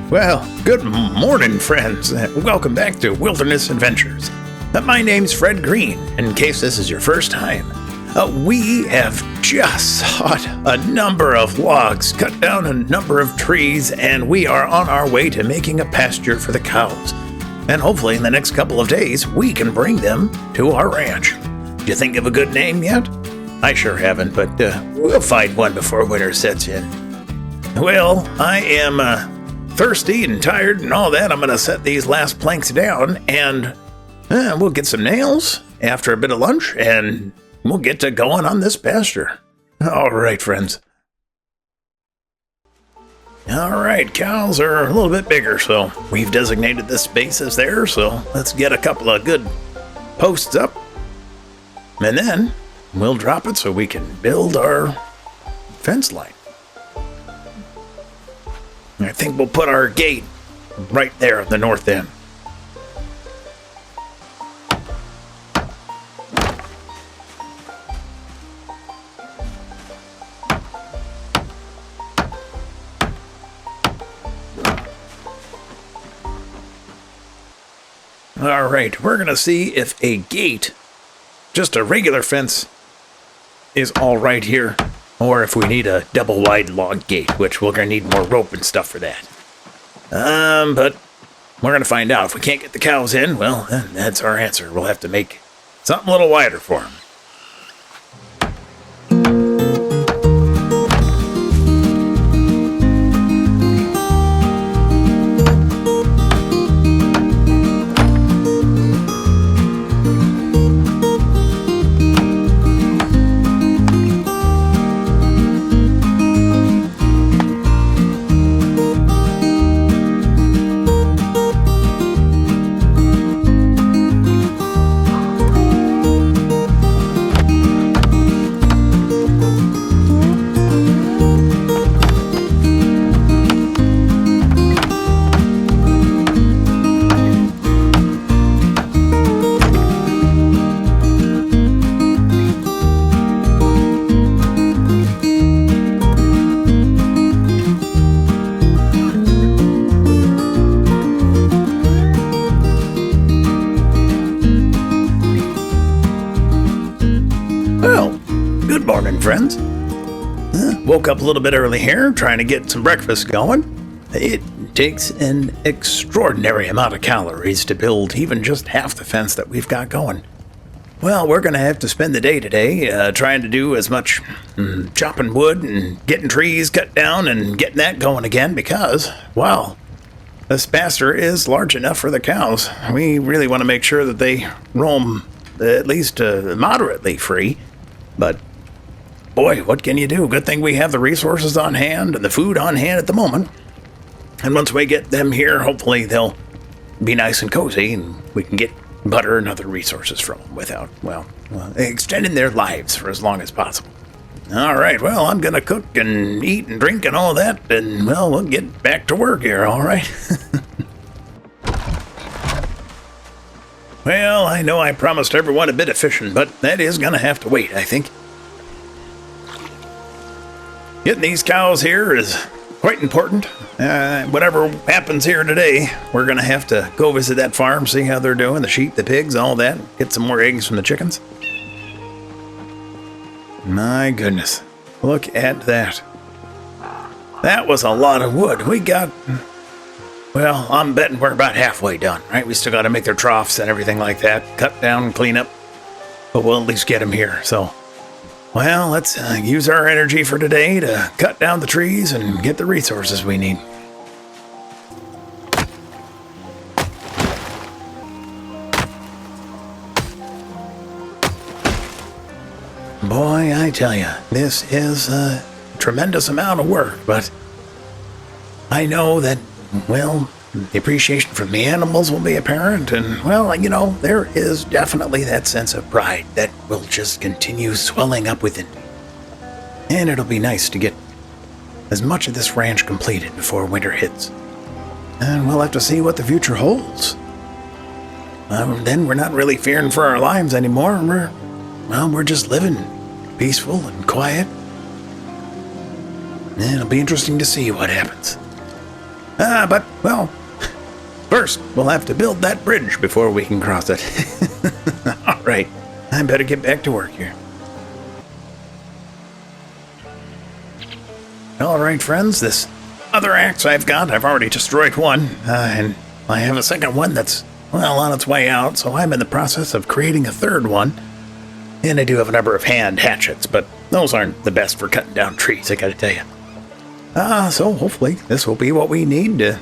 Well, good morning, friends. Welcome back to Wilderness Adventures. My name's Fred Green. In case this is your first time, we have just sawed a number of logs, cut down a number of trees, and we are on our way to making a pasture for the cows. And hopefully in the next couple of days, we can bring them to our ranch. Do you think of a good name yet? I sure haven't, but we'll find one before winter sets in. Well, I am thirsty and tired and all that. I'm going to set these last planks down, and we'll get some nails after a bit of lunch, and we'll get to going on this pasture. All right, friends. All right, cows are a little bit bigger, so we've designated this space as theirs, so let's get a couple of good posts up, and then we'll drop it so we can build our fence line. I think we'll put our gate right there at the north end. All right, we're going to see if a gate, just a regular fence, is all right here, or if we need a double wide log gate, which we're going to need more rope and stuff for that. But we're going to find out. If we can't get the cows in, well, then that's our answer. We'll have to make something a little wider for them. Morning, friends. Woke up a little bit early here, trying to get some breakfast going. It takes an extraordinary amount of calories to build even just half the fence that we've got going. Well, we're going to have to spend the day today trying to do as much chopping wood and getting trees cut down and getting that going again because, well, this pasture is large enough for the cows. We really want to make sure that they roam at least moderately free, but boy, what can you do? Good thing we have the resources on hand and the food on hand at the moment. And once we get them here, hopefully they'll be nice and cozy and we can get butter and other resources from them without, well, extending their lives for as long as possible. All right, well, I'm going to cook and eat and drink and all that, and, well, we'll get back to work here, all right? Well, I know I promised everyone a bit of fishing, but that is going to have to wait, I think. Getting these cows here is quite important. Whatever happens here today, we're going to have to go visit that farm, see how they're doing, the sheep, the pigs, all that. Get some more eggs from the chickens. My goodness, look at that. That was a lot of wood. We got, well, I'm betting we're about halfway done, right? We still got to make their troughs and everything like that, cut down and clean up, but we'll at least get them here, so. Well, let's use our energy for today to cut down the trees and get the resources we need. Boy, I tell you, this is a tremendous amount of work, but I know that, well, the appreciation from the animals will be apparent, and, well, you know, there is definitely that sense of pride that will just continue swelling up within me. And it'll be nice to get as much of this ranch completed before winter hits. And we'll have to see what the future holds. Then we're not really fearing for our lives anymore. We're just living peaceful and quiet. And it'll be interesting to see what happens. But first we'll have to build that bridge before we can cross it. All right, I better get back to work here. All right, friends, this other axe I've already destroyed one, and I have a second one that's, on its way out, so I'm in the process of creating a third one. And I do have a number of hand hatchets, but those aren't the best for cutting down trees, I gotta tell you. So hopefully this will be what we need to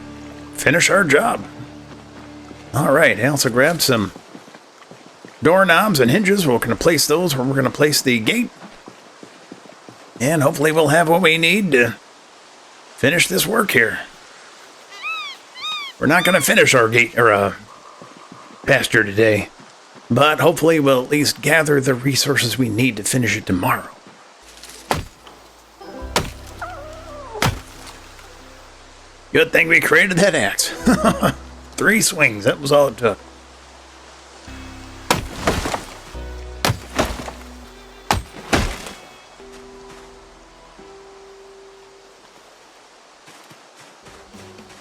finish our job. All right, I also grabbed some doorknobs and hinges. We're gonna place those where we're gonna place the gate. And hopefully we'll have what we need to finish this work here. We're not going to finish our gate or pasture today, but hopefully we'll at least gather the resources we need to finish it tomorrow. Good thing we created that axe. 3 swings, that was all it took.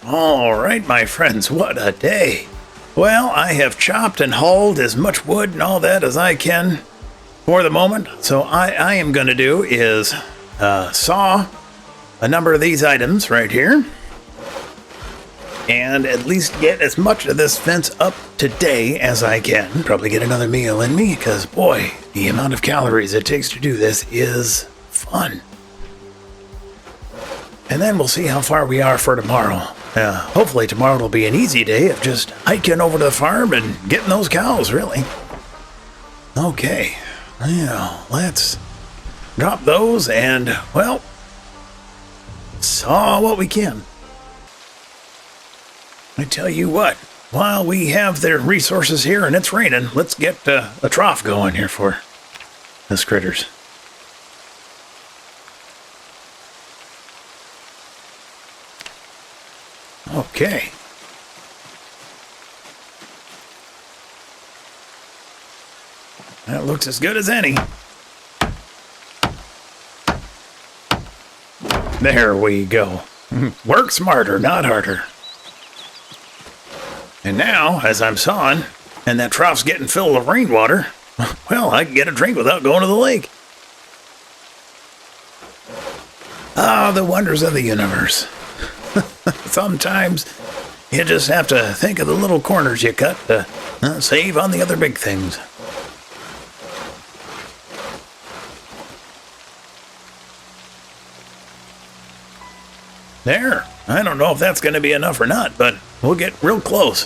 All right, my friends, what a day. Well, I have chopped and hauled as much wood and all that as I can for the moment. So I am going to do is saw a number of these items right here and at least get as much of this fence up today as I can. Probably get another meal in me because, boy, the amount of calories it takes to do this is fun. And then we'll see how far we are for tomorrow. Hopefully tomorrow will be an easy day of just hiking over to the farm and getting those cows, really. Okay, let's drop those and, saw what we can. I tell you what, while we have the resources here and it's raining, let's get a trough going here for those critters. Okay. That looks as good as any. There we go. Work smarter, not harder. And now, as I'm sawing, and that trough's getting filled with rainwater, I can get a drink without going to the lake. Ah, the wonders of the universe. Sometimes you just have to think of the little corners you cut to save on the other big things. There. I don't know if that's going to be enough or not, but we'll get real close.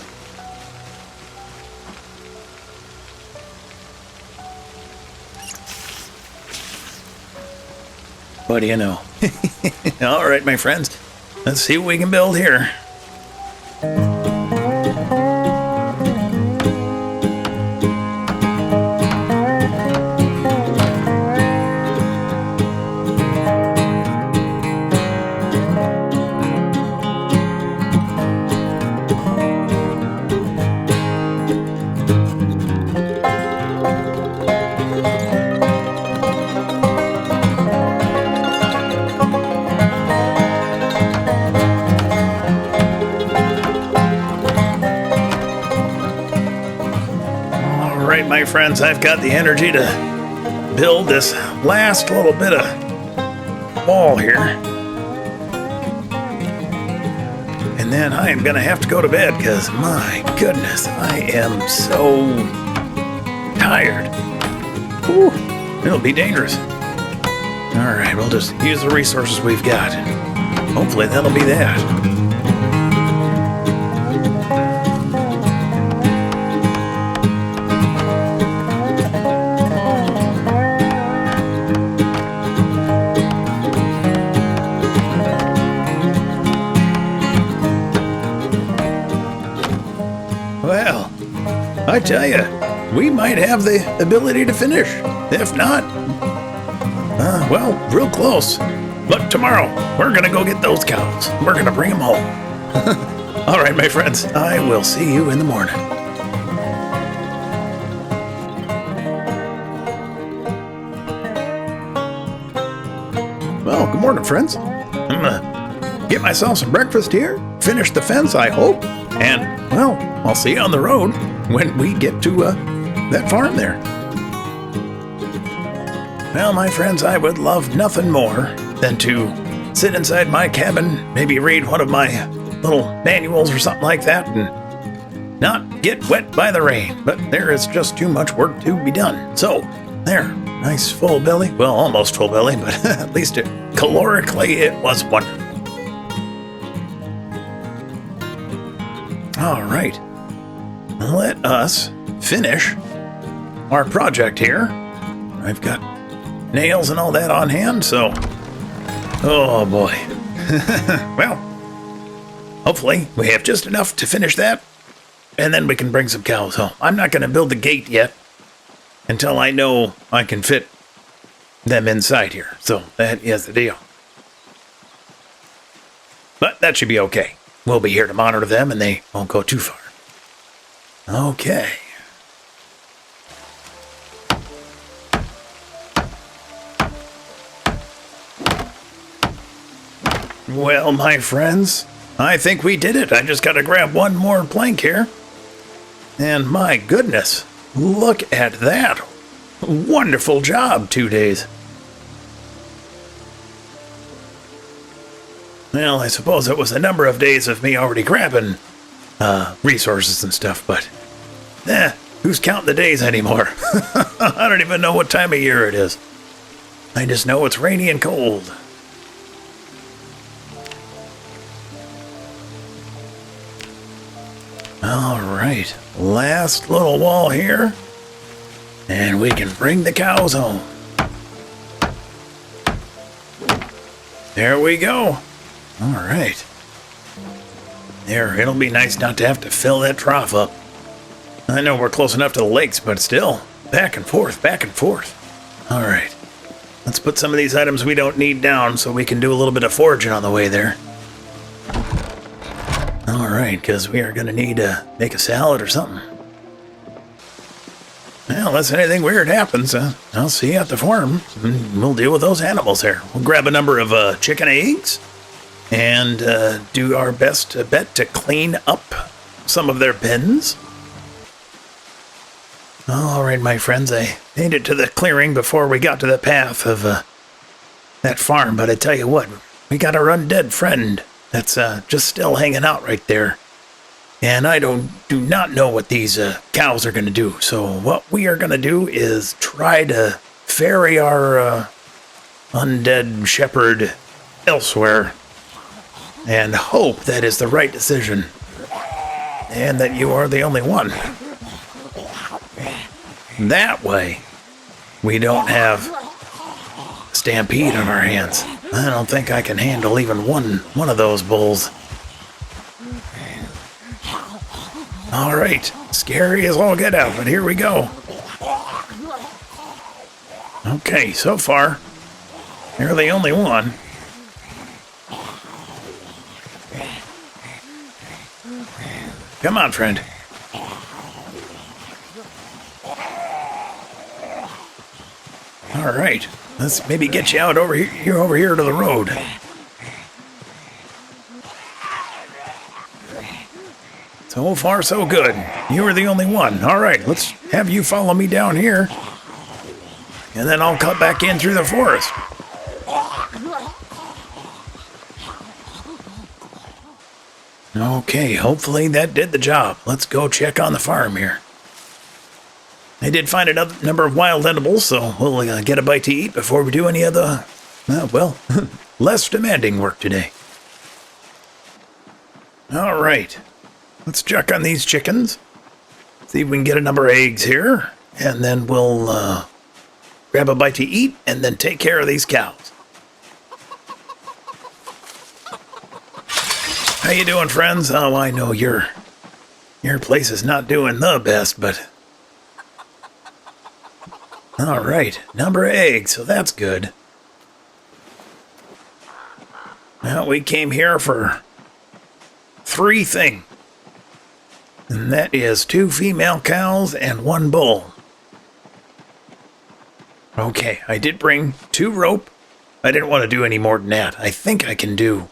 What do you know? All right, my friends. Let's see what we can build here. My friends, I've got the energy to build this last little bit of wall here. And then I am going to have to go to bed because, my goodness, I am so tired. Whew, it'll be dangerous. All right, we'll just use the resources we've got. Hopefully that'll be that. Well, I tell you, we might have the ability to finish. If not, real close. But tomorrow, we're going to go get those cows. We're going to bring them home. All right, my friends, I will see you in the morning. Well, good morning, friends. I'm gonna get myself some breakfast here, finish the fence, I hope, and, well, I'll see you on the road when we get to that farm there. Well, my friends, I would love nothing more than to sit inside my cabin, maybe read one of my little manuals or something like that, and not get wet by the rain. But there is just too much work to be done. So, there, nice full belly. Well, almost full belly, but at least calorically it was wonderful. All right, let us finish our project here. I've got nails and all that on hand, so, oh boy. Well, hopefully we have just enough to finish that, and then we can bring some cows home. I'm not going to build the gate yet until I know I can fit them inside here, so that is the deal. But that should be okay. We'll be here to monitor them, and they won't go too far. Okay. Well, my friends, I think we did it. I just got to grab one more plank here. And my goodness, look at that. Wonderful job, 2 days. Well, I suppose it was a number of days of me already grabbing resources and stuff, but who's counting the days anymore? I don't even know what time of year it is. I just know it's rainy and cold. All right, last little wall here, and we can bring the cows home. There we go. All right. There, it'll be nice not to have to fill that trough up. I know we're close enough to the lakes, but still, back and forth, back and forth. All right, let's put some of these items we don't need down so we can do a little bit of foraging on the way there. All right, because we are going to need to make a salad or something. Well, unless anything weird happens, I'll see you at the farm, and we'll deal with those animals there. We'll grab a number of chicken eggs and do our best to clean up some of their pens. All right, my friends, I made it to the clearing before we got to the path of that farm, but I tell you what, we got our undead friend that's just still hanging out right there. And I do not know what these cows are going to do. So what we are going to do is try to ferry our undead shepherd elsewhere and hope that is the right decision and that you are the only one. That way, we don't have stampede on our hands. I don't think I can handle even one of those bulls. All right, scary as all get out, but here we go. Okay, so far, you're the only one. Come on, friend. All right, let's maybe get you out over here to the road. So far, so good. You are the only one. All right, let's have you follow me down here, and then I'll cut back in through the forest. Okay, hopefully that did the job. Let's go check on the farm here. I did find another number of wild edibles, so we'll get a bite to eat before we do any of the, less demanding work today. All right, let's check on these chickens. See if we can get a number of eggs here, and then we'll grab a bite to eat, and then take care of these cows. How you doing, friends? Oh, I know your place is not doing the best, but... All right, number of eggs, so that's good. Well, we came here for 3 things. And that is 2 female cows and 1 bull. Okay, I did bring 2 rope. I didn't want to do any more than that. I think I can do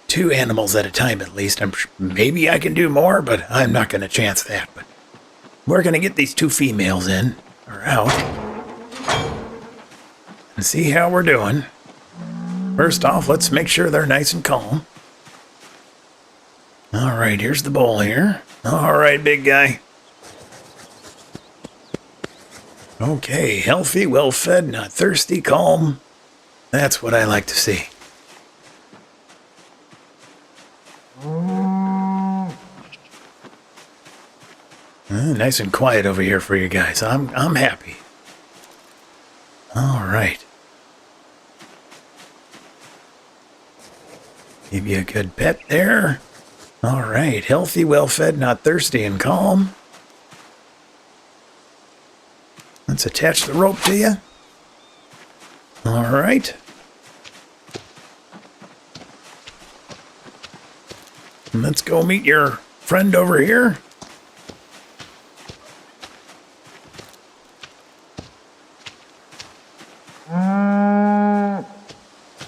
2 animals at a time at least. Maybe I can do more, but I'm not going to chance that. But we're going to get these 2 females in, or out, and see how we're doing. First off, let's make sure they're nice and calm. All right, here's the bull here. All right, big guy. Okay, healthy, well-fed, not thirsty, calm. That's what I like to see. Nice and quiet over here for you guys. I'm happy. All right. Give you a good pet there. All right, healthy, well-fed, not thirsty, and calm. Let's attach the rope to you. All right. And let's go meet your friend over here.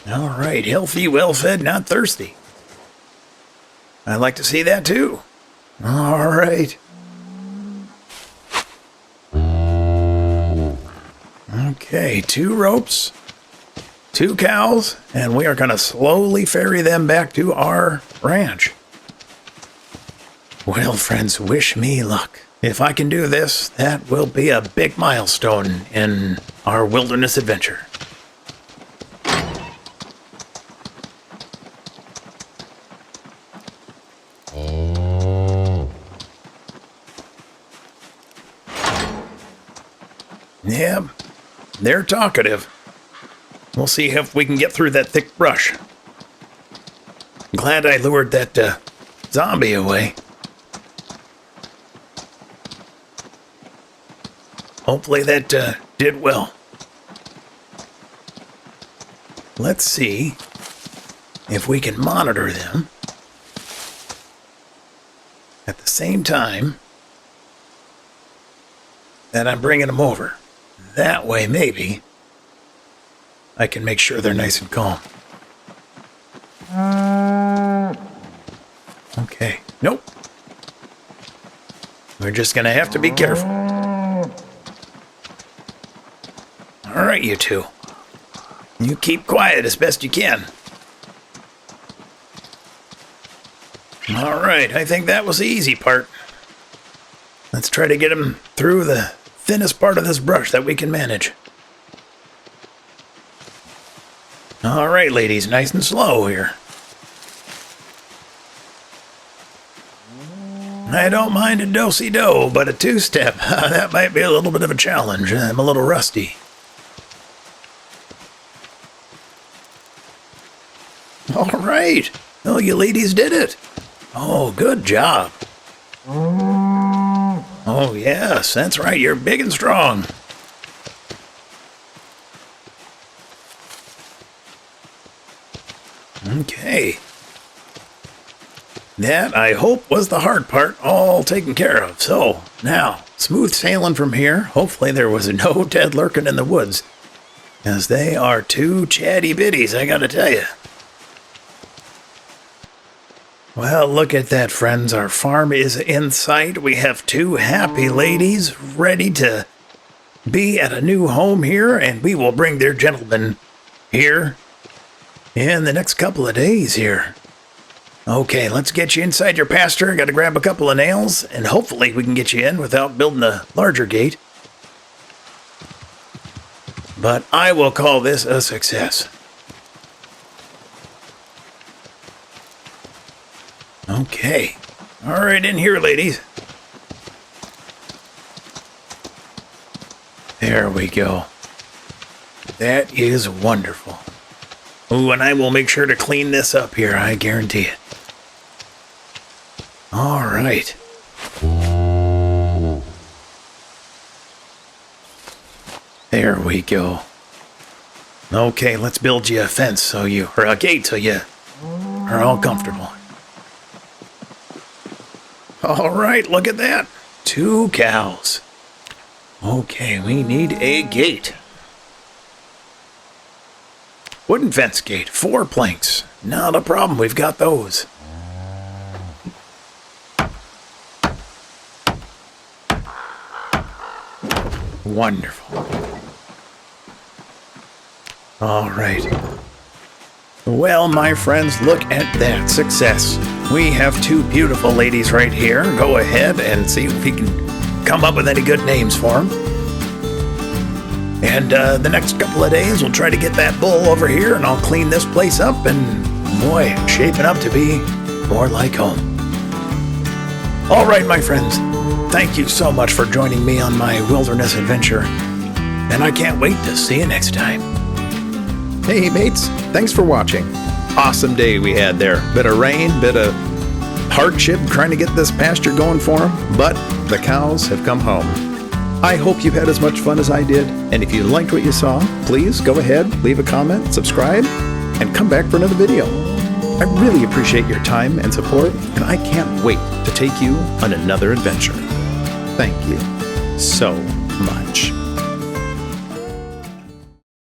All right, healthy, well-fed, not thirsty. I like to see that too. All right. Okay, 2 ropes, 2 cows, and we are going to slowly ferry them back to our ranch. Well, friends, wish me luck. If I can do this, that will be a big milestone in our wilderness adventure. Yeah, they're talkative. We'll see if we can get through that thick brush. Glad I lured that zombie away. Hopefully that did well. Let's see if we can monitor them at the same time that I'm bringing them over. That way, maybe, I can make sure they're nice and calm. Okay. Nope. We're just going to have to be careful. All right, you 2. You keep quiet as best you can. All right, I think that was the easy part. Let's try to get them through the thinnest part of this brush that we can manage. All right, ladies, nice and slow here. I don't mind a do-si-do, but a 2-step, that might be a little bit of a challenge. I'm a little rusty. All right. Oh, you ladies did it. Oh, good job. Oh, yes, that's right. You're big and strong. Okay. That, I hope, was the hard part all taken care of. So, now, smooth sailing from here. Hopefully there was no dead lurking in the woods, as they are 2 chatty bitties, I gotta tell you. Well, look at that, friends. Our farm is in sight. We have 2 happy ladies ready to be at a new home here, and we will bring their gentleman here in the next couple of days here. Okay, let's get you inside your pasture. Got to grab a couple of nails, and hopefully we can get you in without building a larger gate. But I will call this a success. Okay. All right, in here, ladies. There we go. That is wonderful. Ooh, and I will make sure to clean this up here, I guarantee it. All right. There we go. Okay, let's build you a fence or a gate so you are all comfortable. All right, look at that. 2 cows. Okay, we need a gate. Wooden fence gate, 4 planks. Not a problem, we've got those. Wonderful. All right. Well, my friends, look at that success. We have 2 beautiful ladies right here. Go ahead and see if we can come up with any good names for them. And the next couple of days, we'll try to get that bull over here, and I'll clean this place up, and boy, shaping up to be more like home. All right, my friends, thank you so much for joining me on my wilderness adventure, and I can't wait to see you next time. Hey mates, thanks for watching. Awesome day we had there. Bit of rain, bit of hardship trying to get this pasture going for them, but the cows have come home. I hope you had as much fun as I did, and if you liked what you saw, please go ahead, leave a comment, subscribe, and come back for another video. I really appreciate your time and support, and I can't wait to take you on another adventure. Thank you so much.